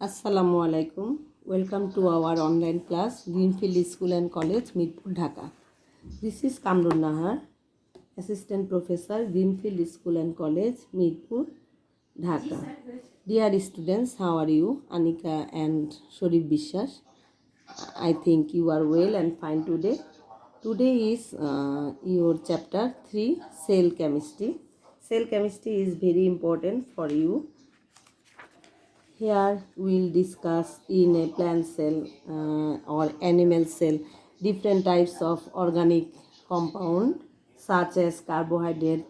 Assalamu alaikum. Welcome to our online class, Greenfield School and College, Mirpur, Dhaka. This is Kamrun Nahar, Assistant Professor, Greenfield School and College, Mirpur, Dhaka. Dear students, how are you? Anika and Sharif Bishwas. I think you are well and fine today. Today is your chapter 3, Cell Chemistry. Cell chemistry is very important for you. Here we will discuss in a plant cell or animal cell different types of organic compound such as carbohydrate,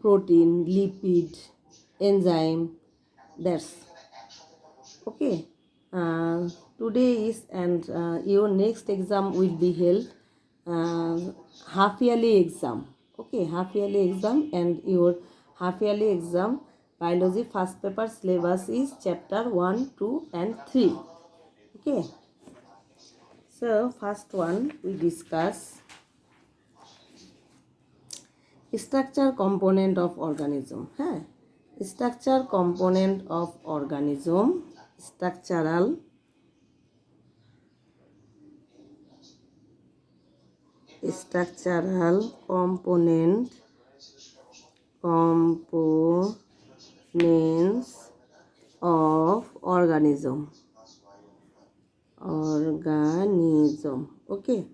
protein, lipid, enzyme. That's okay. Today is and your next exam will be held half yearly exam. Okay, half yearly exam and your half yearly exam biology first paper syllabus is chapter 1, 2 and 3. Okay, so first one we discuss structure component of organism. Structure component of organism, structural components of organism. Okay,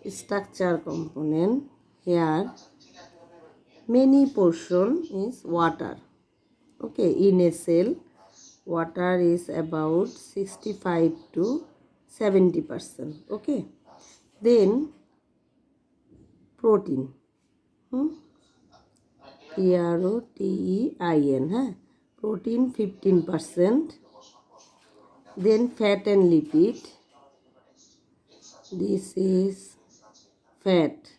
structure component. Here many portion is water. Okay, in a cell water is about 65 to 70%. Okay, then protein, protein, protein 15%. Then fat and lipid, this is fat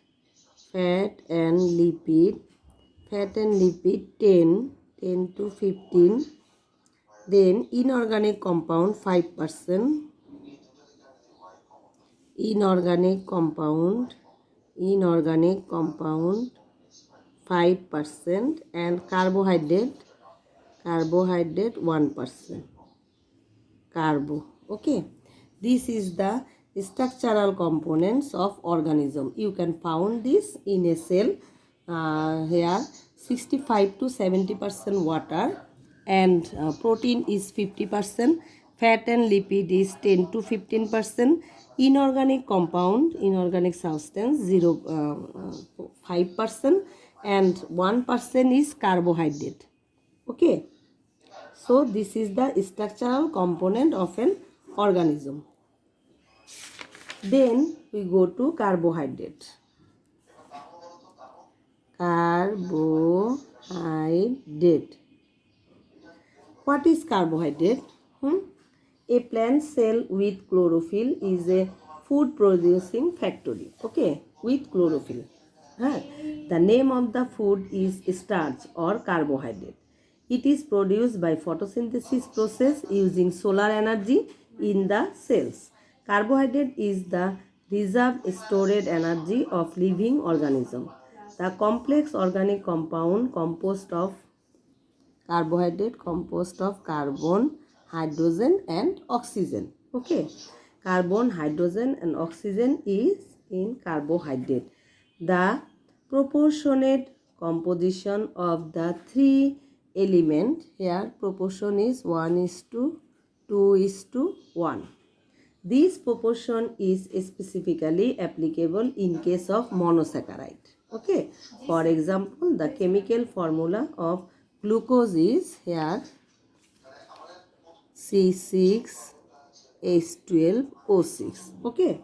and lipid, 10 to 15. Then inorganic compound 5%, inorganic compound 5%, and carbohydrate 1%. Carbo. Okay, this is the structural components of organism. You can found this in a cell. Here 65 to 70% water and protein is 50%, fat and lipid is 10 to 15%, inorganic compound, inorganic substance 5%, and 1% is carbohydrate. Okay, so this is the structural component of an organism. Then we go to carbohydrate. Carbohydrate. What is carbohydrate? A plant cell with chlorophyll is a food producing factory. Okay, with chlorophyll. The name of the food is starch or carbohydrate. It is produced by photosynthesis process using solar energy in the cells. Carbohydrate is the reserved stored energy of living organism. The complex organic compound composed of carbohydrate composed of carbon, hydrogen and oxygen. Okay, carbon, hydrogen and oxygen is in carbohydrate. The proportionate composition of the three element, here proportion is 1:2:1. This proportion is specifically applicable in case of monosaccharide. Okay, for example, the chemical formula of glucose is here C6H12O6. Okay,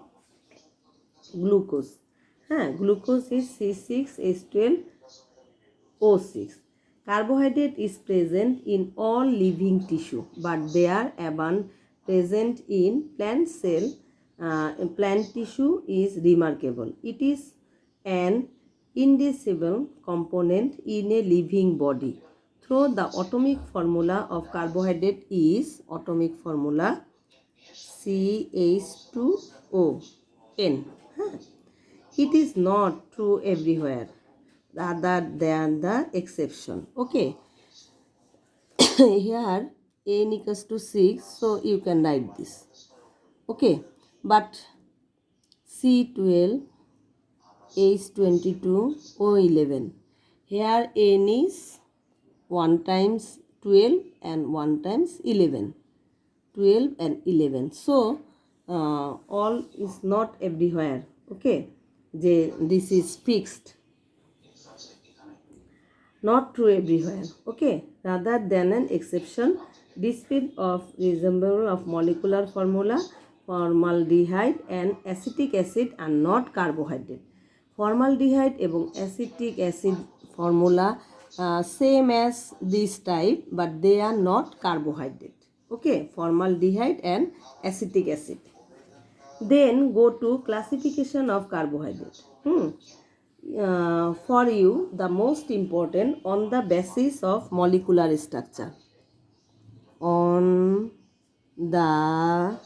glucose. Glucose is C6H12O6. Carbohydrate is present in all living tissue, but they are abundant present in plant cell. Plant tissue is remarkable. It is an indivisible component in a living body. So the atomic formula of carbohydrate is atomic formula CH2O N. It is not true everywhere. rather than the exception. Okay. Here n equals to 6, so you can write this. Okay, but C12, H22, O11. Here n is 1 times 12 and 1 times 11. 12 and 11. So, all is not everywhere. Okay, this is fixed. Not true everywhere. Okay, rather than an exception, dispute of resemblance of molecular formula, formaldehyde and acetic acid are not carbohydrate. Formaldehyde এবং acetic acid formula same as this type, but they are not carbohydrate. Okay, formaldehyde and acetic acid. Then go to classification of carbohydrate. For you, the most important on the basis of molecular structure. On the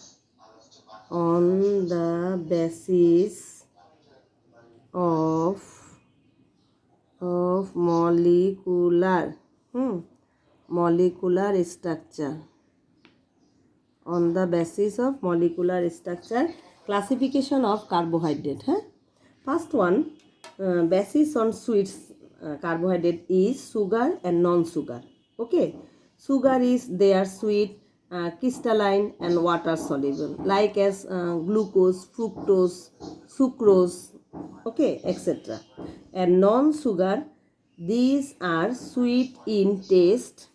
basis of molecular structure. On the basis of molecular structure, classification of carbohydrate. First one, basis on sweets carbohydrate is sugar and non-sugar. Okay, sugar is their sweet, crystalline and water soluble, like as glucose, fructose, sucrose, okay, etc. And non-sugar, these are sweet in taste.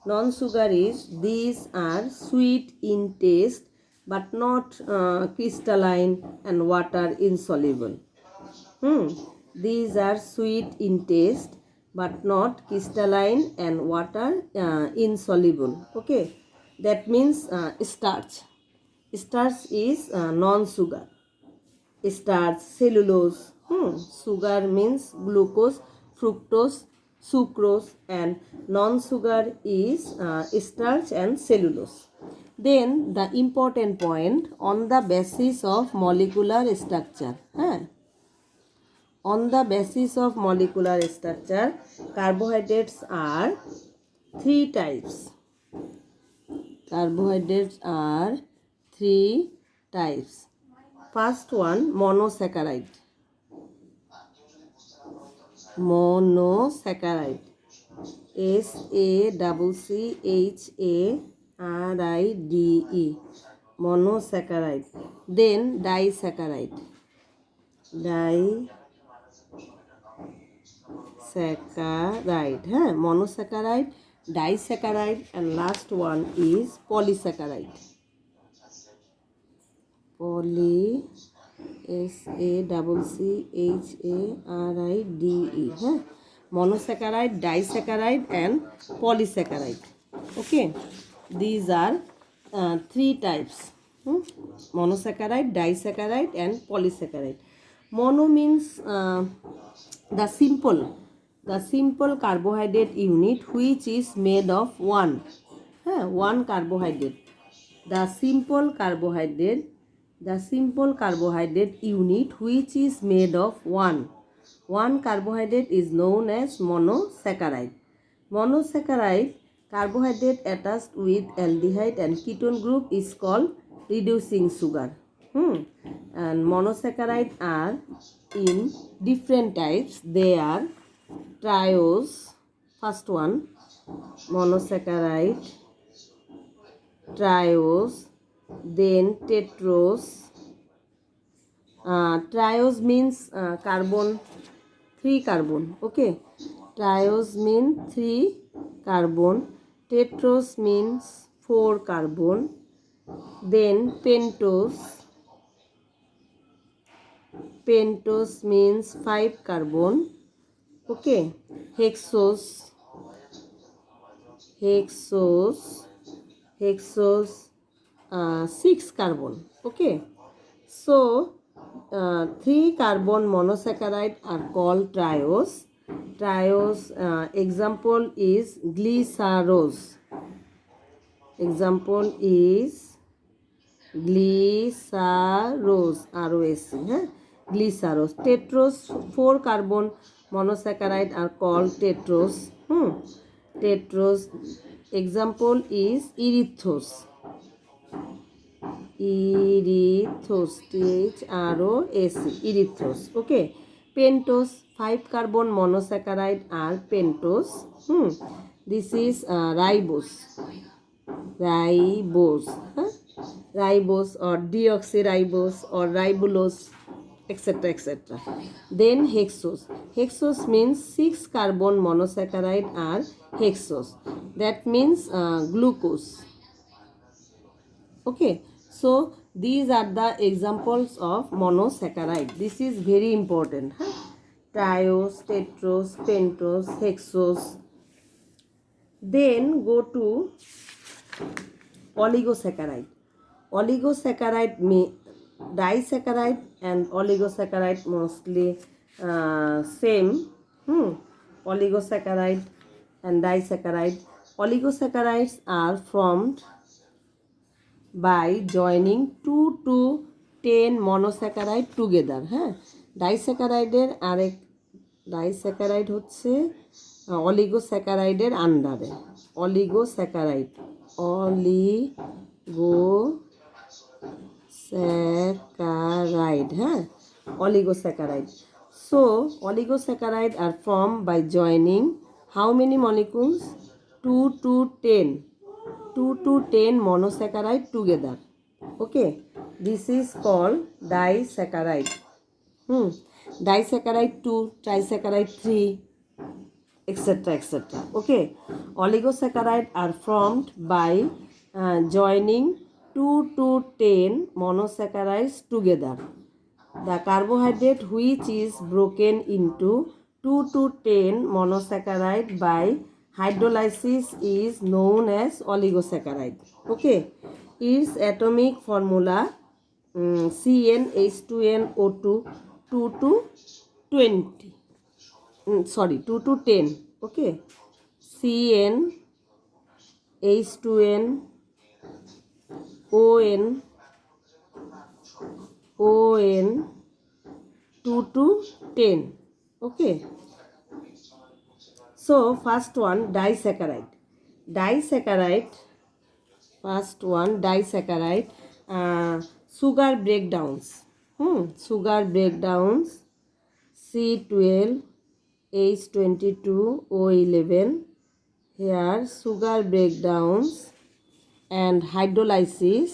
Non-sugar is these are sweet in taste but not crystalline and water insoluble. These are sweet in taste but not crystalline and water insoluble. Okay, that means starch. Starch is non-sugar. Starch, cellulose. Sugar means glucose, fructose, sucrose, and non-sugar is starch and cellulose. Then the important point, on the basis of molecular structure. On the basis of molecular structure, carbohydrates are 3 types. Carbohydrates are 3 types. First one, monosaccharide. Monosaccharide. SACCHARIDE. Monosaccharide. Then disaccharide. Monosaccharide, disaccharide, and last one is polysaccharide. SACCHARIDE. Monosaccharide, disaccharide, and polysaccharide. Okay, these are 3 types. Monosaccharide, disaccharide, and polysaccharide. Mono means the simple carbohydrate unit which is made of one carbohydrate. The simple carbohydrate unit which is made of one carbohydrate is known as monosaccharide. Monosaccharide carbohydrate attached with aldehyde and ketone group is called reducing sugar. And monosaccharide are in different types. They are triose, first one, monosaccharide, triose, then tetrose. Triose means carbon, 3 carbon. Okay, triose means 3 carbon. Tetrose means 4 carbon. Then pentose means 5 carbon. Okay, hexose 6 carbon. Okay, so 3 carbon monosaccharide are called triose. Example is glycerose. Glycerose, ROS. Glycerose. Tetrose 4 carbon monosaccharide are called tetrose. Tetrose. Example is erythros. Erythros. THROS. Erythros. Okay. Pentose. 5 carbon monosaccharide are pentose. This is ribose. Ribose. Ribose or deoxyribose or ribulose, etc., etc. Then hexose. Hexose means 6 carbon monosaccharide are hexose. That means glucose. Okay, so these are the examples of monosaccharide. This is very important. Triose, tetrose, pentose, hexose. Then go to oligosaccharide. Oligosaccharide disaccharide and oligosaccharide mostly same. Oligosaccharide and disaccharide. Oligosaccharides are formed by joining 2 to 10 monosaccharide together. ডাইস্যাকারাইডের আরেক disaccharide হচ্ছে অলিগোস্যাকারাইডের আন্ডারে। Oligosaccharide oligosaccharide. So oligosaccharide are formed by joining how many molecules? 2 to 10. 2 to 10 monosaccharide together. Okay, this is called disaccharide. Disaccharide 2, trisaccharide 3, etc., etc. Okay, oligosaccharide are formed by joining 2 to 10 monosaccharides together. The carbohydrate which is broken into 2 to 10 monosaccharide by hydrolysis is known as oligosaccharide. Okay, its atomic formula CnH2nO2 2 to 20. 2 to 10. Okay, CnH2n ON 2 to 10. Okay, so first one disaccharide. First one disaccharide. Sugar breakdowns. Sugar breakdowns C12 H22 O11. Here sugar breakdowns and hydrolysis.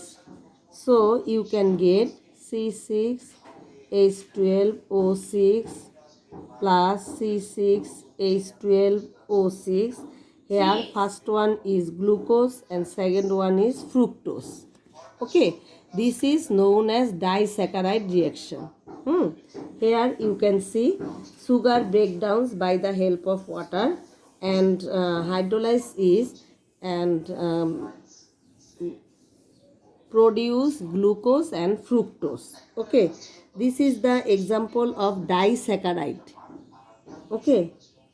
So you can get C6 H12O6 plus C6 H12O6. Here first one is glucose and second one is fructose. Okay, this is known as disaccharide reaction. Here you can see sugar breakdowns by the help of water and hydrolysis and produce glucose and fructose. Okay, this is the example of disaccharide. Okay,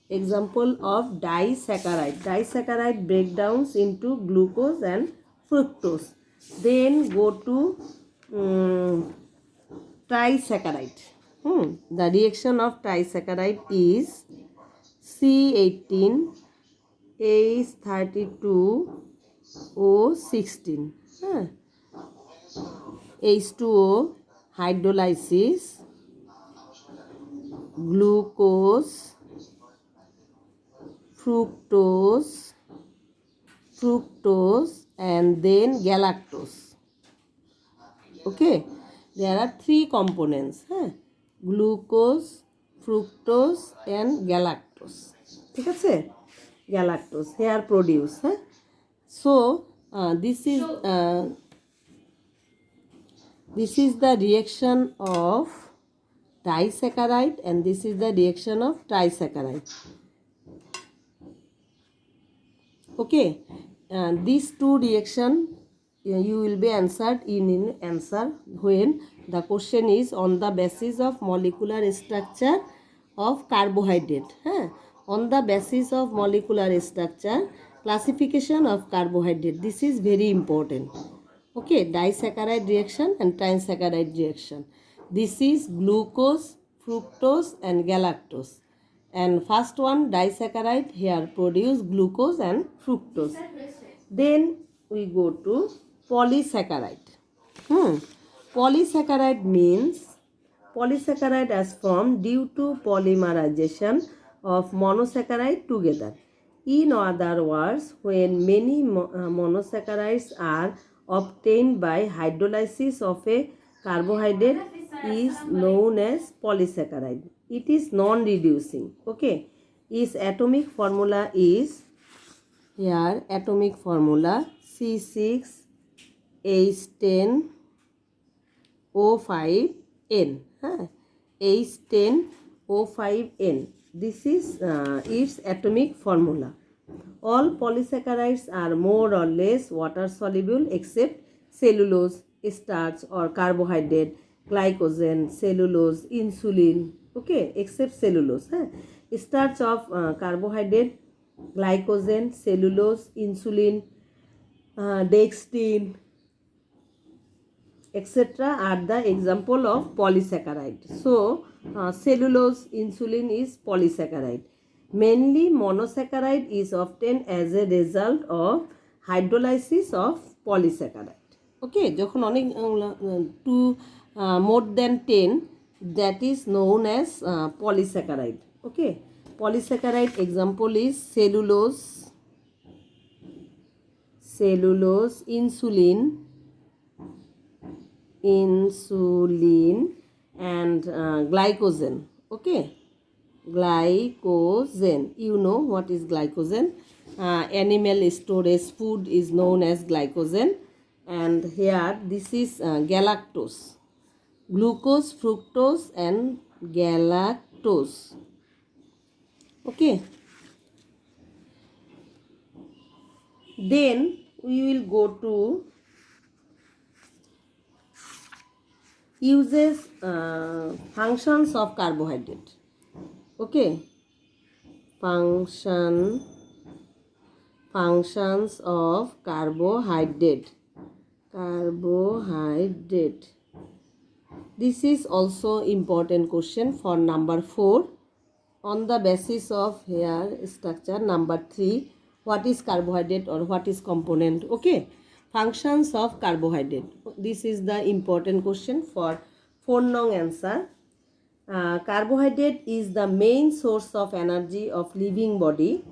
example of disaccharide. Disaccharide breakdowns into glucose and fructose. Then go to trisaccharide. The reaction of trisaccharide is C18 H32 O16. H2O hydrolysis, glucose, fructose and then galactose. Okay, there are 3 components, glucose, fructose and galactose. ঠিক আছে, galactose here produce. So this is the reaction of disaccharide and this is the reaction of trisaccharide. Okay, these 2 reaction you will be answered in answer when the question is on the basis of molecular structure of carbohydrate. On the basis of molecular structure, classification of carbohydrate. This is very important. Okay, disaccharide reaction and trisaccharide reaction. This is glucose, fructose and galactose. And first one, disaccharide, here produce glucose and fructose. Then we go to polysaccharide. Polysaccharide means polysaccharide as formed due to polymerization of monosaccharide together. In other words, when many monosaccharides are obtained by hydrolysis of a carbohydrate is known as polysaccharide. It is non-reducing. Okay. Its atomic formula is here atomic formula C6H10O5N. H10O5N. This is its atomic formula. All polysaccharides are more or less water soluble except cellulose, starch or carbohydrate, glycogen, cellulose, insulin. Okay, except cellulose. Starch of carbohydrate, glycogen, cellulose, insulin, dextrin, etc. are the example of polysaccharide. So, cellulose, insulin is polysaccharide. Mainly monosaccharide is obtained as a result of hydrolysis of polysaccharide. Okay, যখন অনেক more than 10, that is known as polysaccharide. Okay, polysaccharide example is cellulose, insulin and glycogen. Okay, glycogen, you know what is glycogen. Animal storage food is known as glycogen, and here this is galactose, glucose, fructose and galactose. Okay, then we will go to uses functions of carbohydrate. Okay, functions of carbohydrate. This is also important question for number 4 on the basis of here structure. Number 3, what is carbohydrate or what is component. Okay, functions of carbohydrate. This is the important question for 4 nong answer. Carbohydrate is the main source of energy of living body.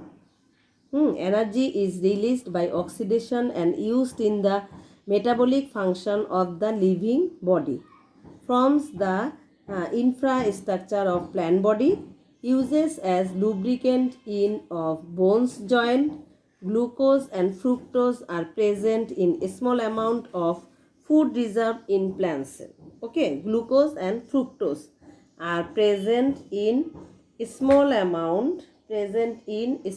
Energy is released by oxidation and used in the metabolic function of the living body. Forms the infrastructure of plant body. Uses as lubricant in of bones joint. Glucose and fructose are present in a small amount of food reserve in plant cell. Okay, glucose and fructose are present in a small amount. Okay, in a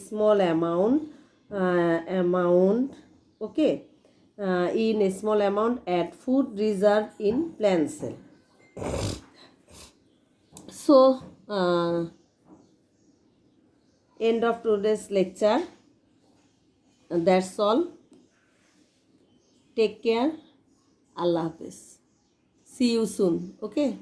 small amount at food reserve in plant cell. So, end of today's lecture. That's all. Take care. Allah Hafiz. See you soon. Okay.